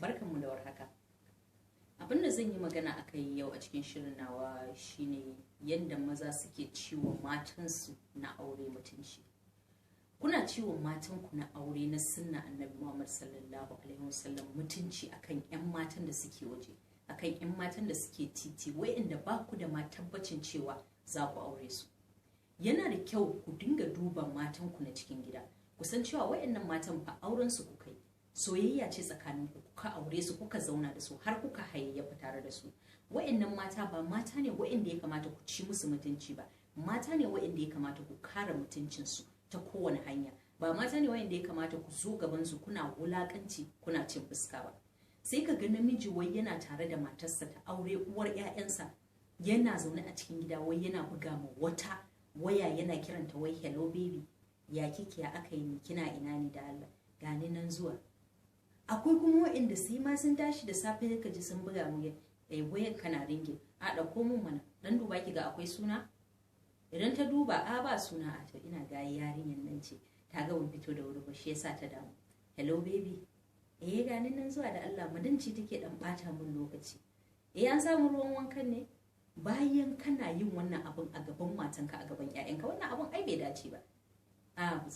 Barkanmu da warhaka. Abin da zan yi magana a kai yau a cikin shirin nawa shine yadda maza suke ciwon matansu na aure mutunci. Kuna ciwon matanku na aure na sunna Annabi Muhammad sallallahu alaihi wasallam mutunci akan ƴan matan da suke waje, akan ƴan matan da suke titi, wayanda ba ku da ma tabbacin cewa za ku aure su. Yana da kyau ku dinga duba matanku na cikin gida. Ku san cewa wayannan matan fa auren su kuka yi. Soyayya ce tsakanin ku, kuka aure su, kuka zauna da su, har kuka hayayyafa tare da su. Wayannan mata ba mata ne wayanda ya kamata ku ci musu mutunci ba. Mata ne wayanda ya kamata ku kare mutuncin su ta kowane hanya. Ba mata ne wayanda ya kamata ku zo gaban su kuna wulakanci, kuna cin fuska ba. Sai ka ga namiji wai yana tare da matarsa ta aure, uwar ƴaƴansa, yana zaune a cikin gida wai yana buga ma wata waya, yana kiranta wai hello baby, ya kike, ya aka yi, kina ina ne da Allah, gani nan zuwa. Akwai kuma waɗanda sai ma sun tashi da safe ka ji sun buga mu wayar kana ringin, a ɗauko mun mana, dan duba ki ga akwai suna. Idan ta duba a ba suna, a to ina ga yarinyar nan ce ta ga ban fito da wuri ba shi yasa ta damu. Hello baby, gani nan zuwa da Allah, madanci take dan bata mun lokaci. An samu ruwan wankan ne. Bayan kana yin wannan abun a gaban matanka, a gaban ƴaƴanka, wannan abun ai bai dace ba.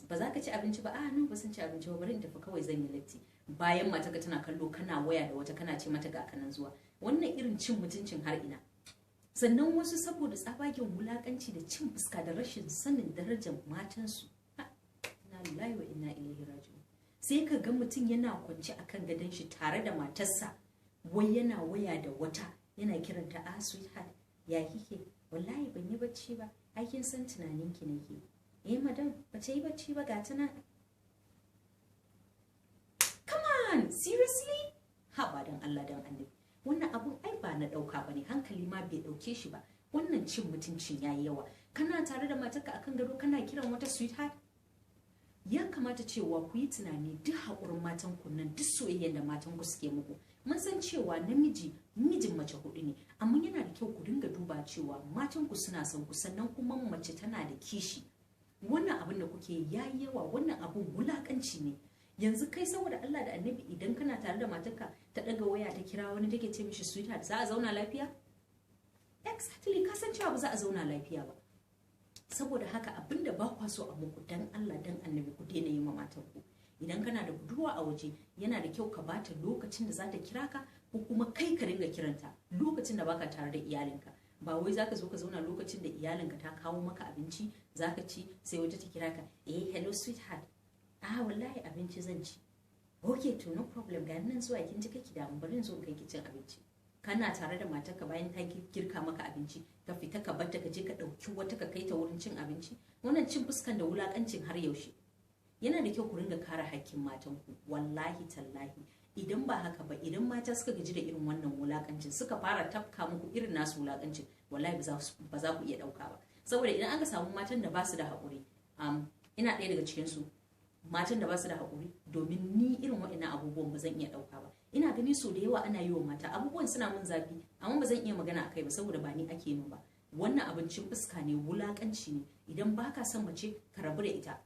Ba za ka ci abinci ba, nan ba sun ci abinci ba, bari in tafi kawai, zan yi latti. Bayan matarka tana kallo kana waya da wata, kana ce mata ga kanan zuwa. Wannan irin cin mutuncin har ina. Sannan wasu saboda tsabagen wulakanci da cin fuska da rashin sanin darajar matansu, inna lillahi wa inna ilaihi raji'un. Sai ka ga mutum yana kwance akan gadon shi tare da matarsa, wai yana waya da wata, yana kiranta sweetheart, ya kike, wallahi ban yi bacci ba, ai kin san tunaninki nake. Madam, ba ta yi bacci ba, ga ta nan. Come on, seriously? Ha, ba dan Allah dan Annabi. Wannan abun ai ba na dauka bane, hankali ma bai dauke shi ba. Wannan cin mutuncin yayi yawa. Kana tare da matarka akan gado kana kiran wata sweetheart? Ya kamata cewa ku yi tunani duk haƙurin matan ku nan, duk soyayyar da matan ku suke muku. Mun san cewa mijin mace hudu ne, amma yana da kyau ku dinga duba cewa matan ku suna son ku, sannan kuma mace tana da kishi. Wannan abin da kuke yayi yawa, wannan abun wulakanci ne. Yanzu kai saboda Allah da Annabi, idan kana tare da matarka ta daga waya ta kira wani take ce mishi sweetheart, za a zauna lafiya? Exactly, ka san cewa ba za a zauna lafiya ba. Saboda haka abinda ba kwa so a muku, dan Allah dan Annabi ku daina yi ma matanku. Idan kana da budurwa a waje, yana da kyau ka bata lokacin da za ta kira ka, ko kuma kai ka ringa kiranta lokacin da baka tare da iyalinka. Ba wai zaka zo ka zauna lokacin da iyalinka ta kawo maka abinci zaka ci, sai wata ta kira ka, hello sweetheart, wallahi abinci zan ci. Okay, to no problem, ga nan zuwa, kin ji kake da bari in zo kai ki cin abinci. Kana tare da matarka, bayan ta girka maka abinci ka fita ka bar ta ka je ka dauki wata ka kai ta wurin cin abinci. Wannan cin fuskan da wulakancin har yaushe? Yana da kyau ku ringa kare hakkin matanku, wallahi tallahi. Idan ba haka ba, idan mata suka gaji da irin wannan wulakancin, suka fara tafka muku irin nasu wulakancin, wallahi ba za ku iya dauka ba. Saboda idan aka samu matan da ba su da haƙuri, ina ɗaya daga cikin su, matan da ba su da haƙuri, domin ni irin waɗannan abubuwan ba zan iya ɗauka ba. Ina gani so da yawa ana yi wa mata abubuwan suna mun zafi, amma ba zan iya magana akai ba saboda ba ni ake min ba. Wannan abincin fuska ne, wulakanci ne. Idan baka son mace, ka rabu da ita.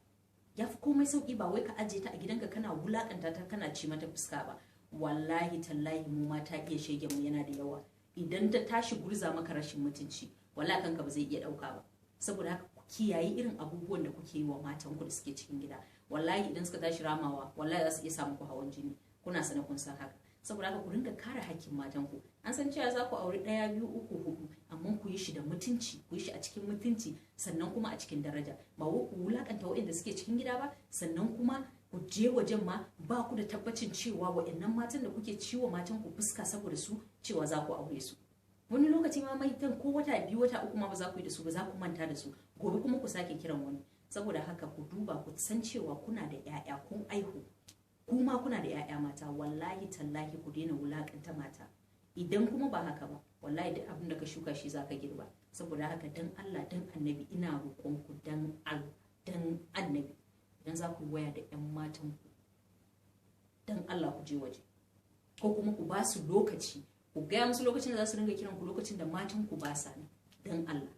Ya fi komai sauki, ba wai ka aje ta a gidanka kana wulakanta ta, kana ci mata fuska ba. Wallahi tallahi mu mata iya shegen mu yana da yawa. Idan ta tashi gurza maka rashin mutunci, wallahi kanka ba zai iya dauka ba. Saboda haka ku kiyaye irin abubuwan da kuke yi wa matan ku da suke cikin gida. Wallahi idan suka tashi ramawa, wallahi za su iya samu ku hawan jini. Kuna sana kun san haka. Saboda haka ku ringa kare hakkin matan ku. An san cewa za ku aure 1, 2, 3, 4, amma ku yi shi da mutunci, ku yi shi a cikin mutunci, sannan kuma a cikin daraja. Ba wai ku wulakanta waɗanda suke cikin gida ba, sannan kuma ku je wajen ma ba ku da tabbacin cewa waɗannan matan da kuke ciwo matan ku fuska saboda su, cewa za ku aure su. Wani lokaci ma maitan ko wata 2, wata 3 ma ba za ku yi da su ba, za ku manta da su. Gobe kuma ku sake kiran wani. Saboda haka ku duba ku san cewa kuna da ƴaƴa, kun aihu. Kuma kuna da ƴaƴa mata, wallahi tallahi ku daina wulakanta mata. Idan kuma ba haka ba, wallahi duk abin da ka shuka shi zaka girba. Saboda haka dan Allah dan Annabi, ina roƙon ku dan Annabi, idan za ku waya da ƴan matan ku, dan Allah ku je waje, ko kuma ku ba su lokaci, ku gaya musu lokacin da za su ringa kiran ku, lokacin da matan ku ba sa nan, dan Allah.